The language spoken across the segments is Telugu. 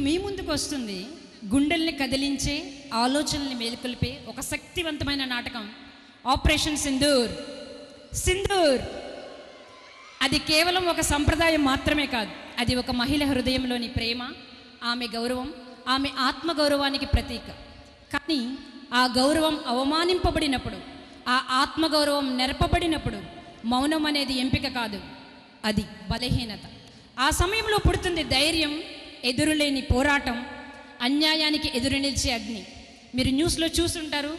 మీ ముందుకు వస్తుంది గుండెల్ని కదిలించే, ఆలోచనల్ని మేలుకొల్పే ఒక శక్తివంతమైన నాటకం ఆపరేషన్ సింధూర్. సింధూర్ అది కేవలం ఒక సంప్రదాయం మాత్రమే కాదు, అది ఒక మహిళ హృదయంలోని ప్రేమ, ఆమె గౌరవం, ఆమె ఆత్మగౌరవానికి ప్రతీక. కానీ ఆ గౌరవం అవమానింపబడినప్పుడు, ఆ ఆత్మగౌరవం నెరపబడినప్పుడు మౌనం అనేది ఎంపిక కాదు, అది బలహీనత. ఆ సమయంలో పుడుతుంది ధైర్యం, ఎదురులేని పోరాటం, అన్యాయానికి ఎదురు నిలిచే అగ్ని. మీరు న్యూస్లో చూసుంటారు,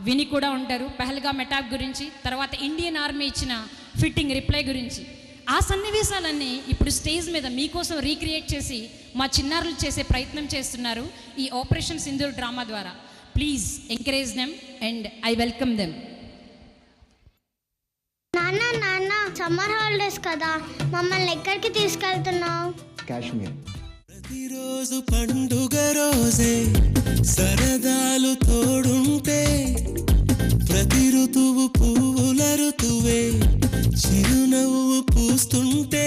విని కూడా ఉంటారు పహల్గామ్ అటాక్ గురించి, తర్వాత ఇండియన్ ఆర్మీ ఇచ్చిన ఫిట్టింగ్ రిప్లై గురించి. ఆ సన్నివేశాలన్నీ ఇప్పుడు స్టేజ్ మీద మీకోసం రీక్రియేట్ చేసి మా చిన్నారులు చేసే ప్రయత్నం చేస్తున్నారు ఈ ఆపరేషన్ సింధూర్ డ్రామా ద్వారా. Please encourage them and I welcome them. నాన్న నాన్న, సమ్మర్ హాలిడేస్ కదా, మమ్మల్ని ఎక్కడికి తీసుకెళ్తున్నావు? కాశ్మీర్. ప్రతిరోజు పండుగ రోజే, సరదాలు తోడుంటే, ప్రతి ఋతువు పువ్వుల ఋతువే, చిరునవ్వు పూస్తుంటే,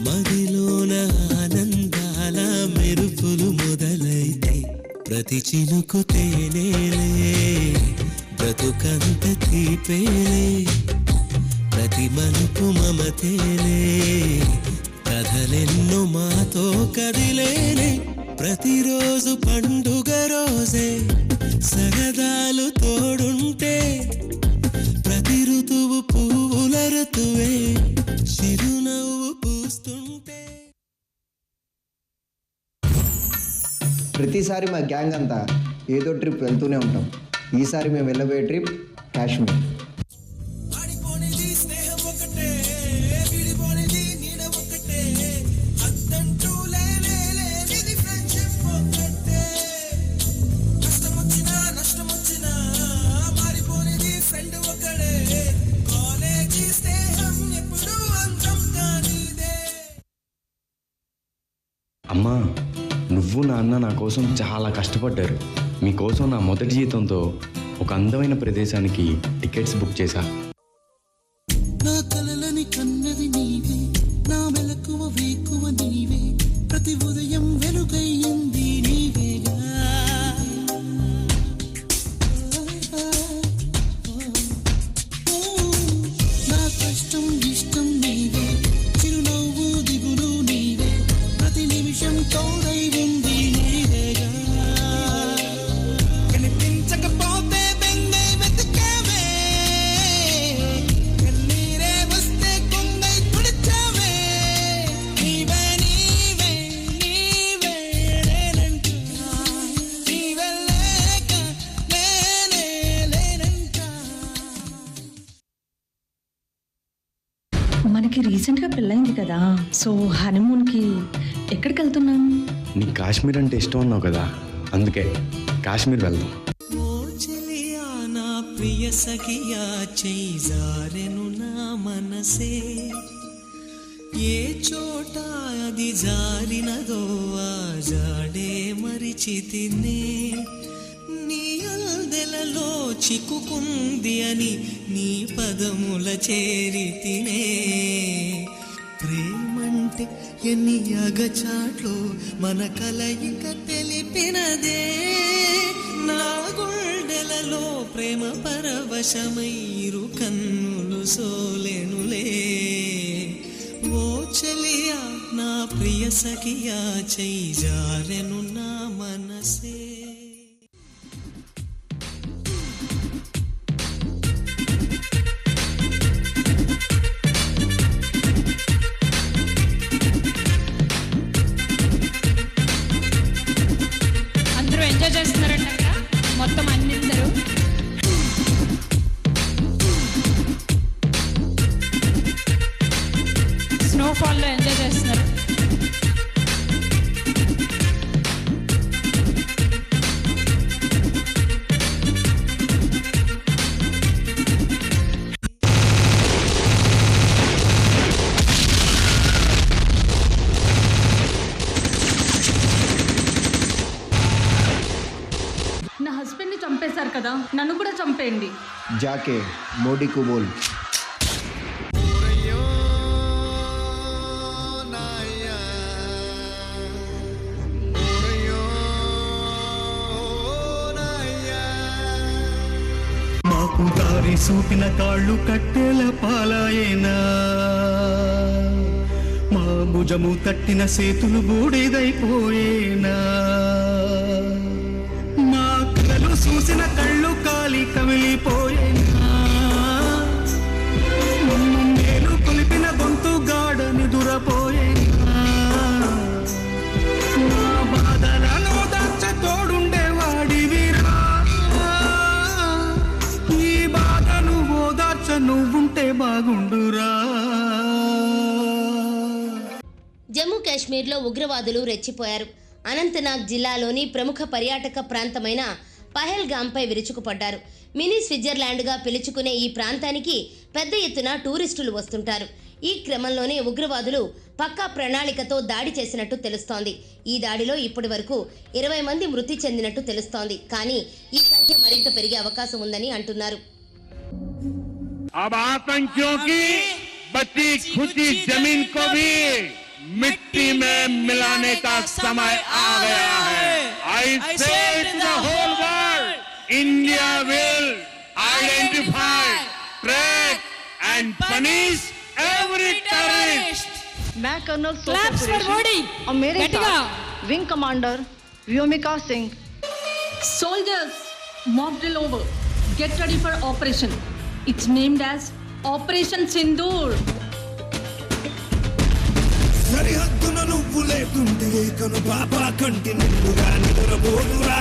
మదిలోన ఆనందాల మెరుపులు మొదలైతే, ప్రతి చినుకు తేనేలే, బ్రతుకంత తీపేలే, ప్రతి మలుపు మమతేలే, కథలెన్నో మాతో కదిలేనే. ప్రతిరోజు పండుగ రోజే, సరదాలు తోడుంటే, ప్రతి ఋతువు పువ్వుల ఋతువే, చిరునవ్వు పూస్తుంటే. ప్రతిసారి మా గ్యాంగ్ అంతా ఏదో ట్రిప్ వెళ్తూనే ఉంటాం. ఈసారి మేము వెళ్ళబోయే ట్రిప్ కాశ్మీర్. అమ్మా, నువ్వు నాన్న నా కోసం చాలా కష్టపడ్డారు. మీకోసం నా మొదటి జీతంతో ఒక అందమైన ప్రదేశానికి టికెట్స్ బుక్ చేశా. నా కలలని కన్నది నీవే, నా మెలకువ వేకువ నీవే, ప్రతి ఉదయం వెలుగయ్యింది నీవేగా. నా కష్టం ఇష్టం నీవే, చిరునవ్వు దిగులు నీవే, ప్రతి నిమిషం తోడై ఉంది నీవేగా. కనిపించకపోతే బెంగై వెతకావే, కన్నీరే వస్తే కొంగై తుడిచావే, నీవే నీవే నీవే నేనంటా, నీవే లేక నేనే లేనంటా. మనకి రీసెంట్గా పెళ్ళైంది కదా, సో హనీమూన్కి ఎక్కడికి వెళ్తున్నాం? నీకు కాశ్మీర్ అంటే ఇష్టం అన్నావు కదా, అందుకే కాశ్మీర్ వెళ్దాం. ఓ చెలియా నా ప్రియ సఖియా, చేయి జారెను నా మనసే, ఏ చోట అది జారినదో ఆ జాడే మరిచితినే, నీ అల్దెలలో చిక్కుకుంది అని నీ పదముల చేరితినే. ప్రేమంటే ఎన్ని అగచాట్లు మన కలయిక తెలిపినదే, నా గుండెలలో ప్రేమ పరవశమైరు కన్నులు సోలెనులే. ఓ చెలియా నా ప్రియ సఖియా, చేయి జారెను నా మనసే. అందరూ ఎంజాయ్ చేస్తున్నారంట కదా, మొత్తం అందరూ. స్నోఫాల్లో ఎంజాయ్ చేస్తున్నారు. నా హస్బెండ్ని చంపేశారు కదా, నన్ను కూడా చంపేయండి. జాకే మోడీ కు బోల్. గురి సూపిన కాళ్ళు కట్టెల పాలాయేనా మా భుజము తట్టిన సేతులు బూడిదైపోయేనా మా కలలు చూసిన కళ్ళు కాలి కమిలిపోయేనా నేను కొలిపిన గొంతు గాఢ నిదురపోయేనా నా బాధలను దాచ తోడుండేవాడివిరా ఈ బాధను ఓదార్చ నువ్వుంటే బాగుండురా. జమ్మూ కాశ్మీర్లో ఉగ్రవాదులు రెచ్చిపోయారు. అనంతనాగ్ జిల్లాలోని ప్రముఖ పర్యాటక ప్రాంతమైన పహల్గాంపై విరుచుకుపడ్డారు. మినీ స్విట్జర్లాండ్గా పిలుచుకునే ఈ ప్రాంతానికి పెద్ద ఎత్తున టూరిస్టులు వస్తుంటారు. ఈ క్రమంలోనే ఉగ్రవాదులు పక్కా ప్రణాళికతో దాడి చేసినట్టు తెలుస్తోంది. ఈ దాడిలో ఇప్పటి వరకు 20 మంది మృతి చెందినట్టు తెలుస్తోంది. కానీ ఈ సంఖ్య మరింత పెరిగే అవకాశం ఉందని అంటున్నారు. अब आतंकियों की बची खुची जमीन को भी मिट्टी में मिलाने का समय आ गया है. I say to the whole world, India will identify, track and punish every terrorist. मैं कर्नल Claps for Modi. और मेरे गट्टिगा. साथ wing commander Vyomika Singh. Soldiers, mock drill over. Get ready for operation. It's named as Operation Sindoor. సరిహద్దున నువ్వు లేకుంటే కను బాబా కంటి నిండుగా నిద్రపోదురా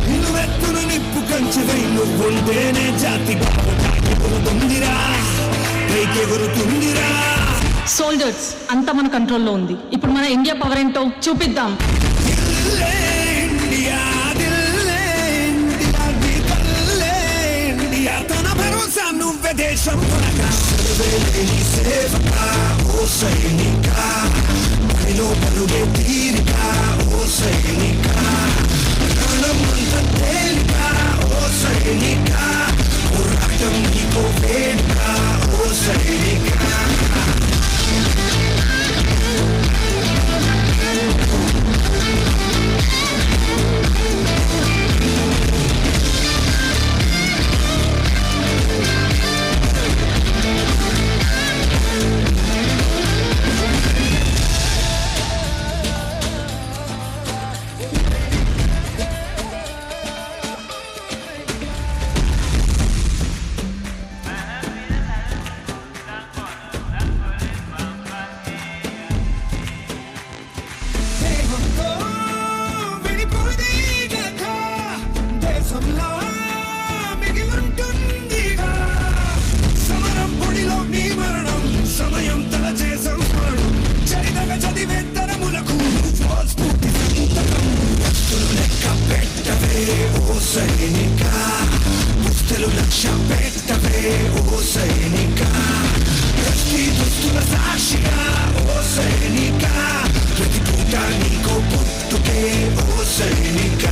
నువ్వెత్తున నిప్పు కంచెవై నువ్వుంటేనే జాతి బాబు కాకెగురుతుందిరా కైకెగురుతుందిరా. సోల్జర్స్ అంతా మన కంట్రోల్లో ఉంది. ఇప్పుడు మన ఇండియా పవర్ ఏంటో చూపిద్దాం. ఇండియా దిల్లే ఇండియా నీ పల్లె ఇండియా తన భరోసా నువ్వే దేశం నీ సేవక ఓ సైనిక బడిలో బరువే తీరిక ఓ సైనిక ప్రాణమంత తేలిక ఓ సైనిక పోరాటం నీకో వేడుక ఓ సైనిక. సమరం పొడిలో నీ మరణం సమయం తలచే సంస్మరణం చరితగ చదివే తరములకు స్ఫూర్తి సంతకం. లెక్క పెట్టవే ఓ సైనిక పుస్తలు లక్ష్య పెట్టవే ఓ సైనిక ప్రతి దుస్తుల సాక్షిగా ఓ సైనిక ప్రతి పూట నీకో పుట్టుకే ఓ సైనిక.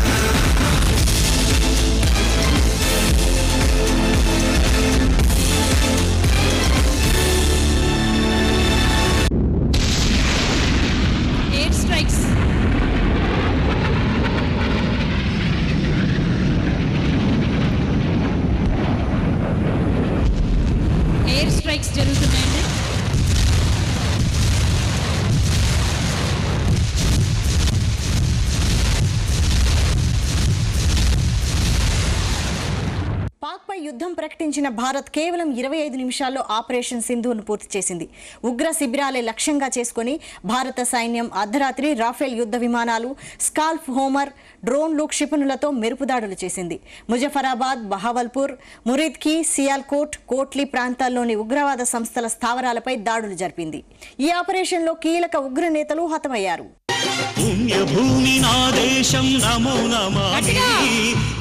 Air strikes. Air strikes జరుగుతున్నాయండి. పాక్పై యుద్ధం ప్రకటించిన భారత్ కేవలం 25 నిమిషాల్లో ఆపరేషన్ సింధూర్ను పూర్తి చేసింది. ఉగ్ర శిబిరాలే లక్ష్యంగా చేసుకుని భారత సైన్యం అర్ధరాత్రి రాఫెల్ యుద్ధ విమానాలు, స్కాల్ప్ హోమర్, డ్రోన్లు, క్షిపణులతో మెరుపుదాడులు చేసింది. ముజఫరాబాద్, బహావల్పూర్, మురీద్కి, సియాల్కోట్, కోట్లీ ప్రాంతాల్లోని ఉగ్రవాద సంస్థల స్థావరాలపై దాడులు జరిపింది. ఈ ఆపరేషన్లో కీలక ఉగ్ర నేతలు హతమయ్యారు. పుణ్యభూమి నా దేశం నమో నమామి,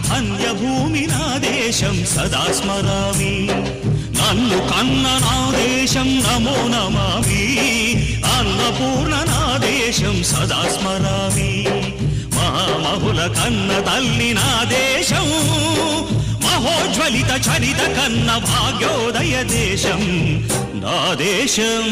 ధన్యభూమి నా దేశం సదా స్మరామి. నన్ను కన్న నా దేశం నమో నమామి, అన్నపూర్ణ నా దేశం సదా స్మరామి. మహామహుల కన్న తల్లి నా దేశం, మహోజ్వలిత చరిత కన్న భాగ్యోదయ దేశం నా దేశం.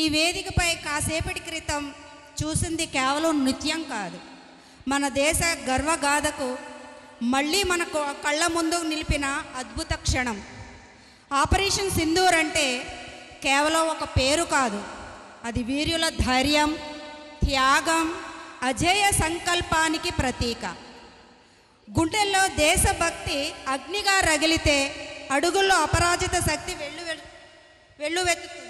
ఈ వేదికపై కాసేపటి క్రితం చూసింది కేవలం నృత్యం కాదు, మన దేశ గర్వగాథకు మళ్ళీ మన కళ్ళ ముందు నిలిపిన అద్భుత క్షణం. ఆపరేషన్ సింధూర్ అంటే కేవలం ఒక పేరు కాదు, అది వీరుల ధైర్యం, త్యాగం, అజేయ సంకల్పానికి ప్రతీక. గుండెల్లో దేశభక్తి అగ్నిగా రగిలితే అడుగుల్లో అపరాజిత శక్తి వెల్లువెత్తుతుంది.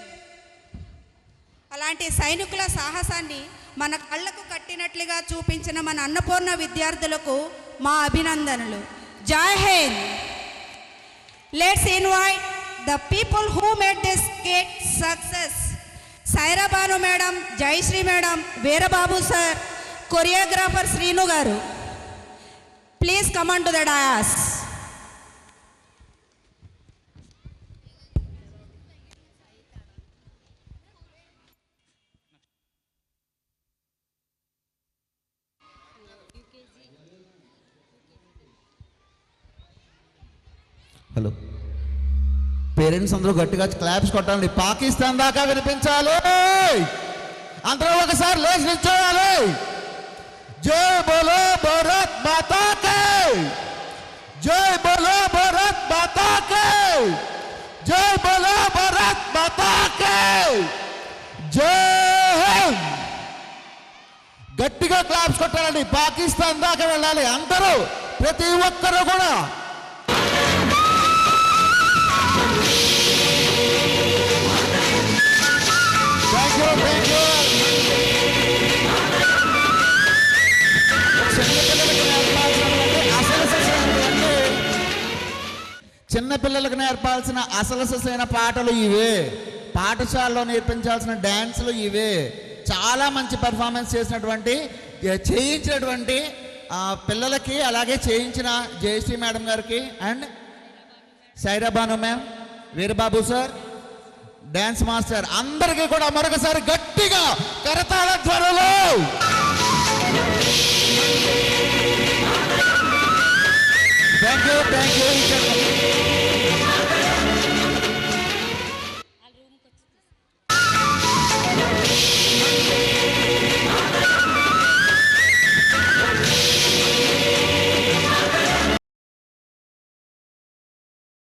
అలాంటి సైనికుల సాహసాన్ని మన కళ్ళకు కట్టినట్లుగా చూపించిన మన అన్నపూర్ణ విద్యార్థులకు మా అభినందనలు. Jai Hind. Let's invite the people who made this skate success. Saira Banu madam, Jayashree madam, Veerababu sir, choreographer Srinu గారు. Please come on to the dais. Hello, parents అందరూ గట్టిగా క్లాప్స్ కొట్టాలి. పాకిస్తాన్ దాకా వినిపించాలి. అందరూ ఒకసారి లేచి నిల్చోవాలి. జై బోలో భారత్ మాతా కే, జై బోలో భారత్ మాతా కే, జై బోలో భారత్ మాతా కే, జై హింద్. గట్టిగా క్లాప్స్ కొట్టాలండి. పాకిస్తాన్ దాకా వెళ్ళాలి అందరూ, ప్రతి ఒక్కరూ కూడా. చిన్నపిల్లలకు నేర్పాల్సిన అసలు సరైన పాటలు ఇవే, పాఠశాలలో నేర్పించాల్సిన డ్యాన్సులు ఇవే. చాలా మంచి పెర్ఫార్మెన్స్ చేయించినటువంటి పిల్లలకి, అలాగే చేయించిన జయశ్రీ మేడం గారికి and Saira Banu ma'am, Veerababu sir, dance master అందరికీ కూడా మరొకసారి గట్టిగా కరతాళ ధ్వనులు. Thank you.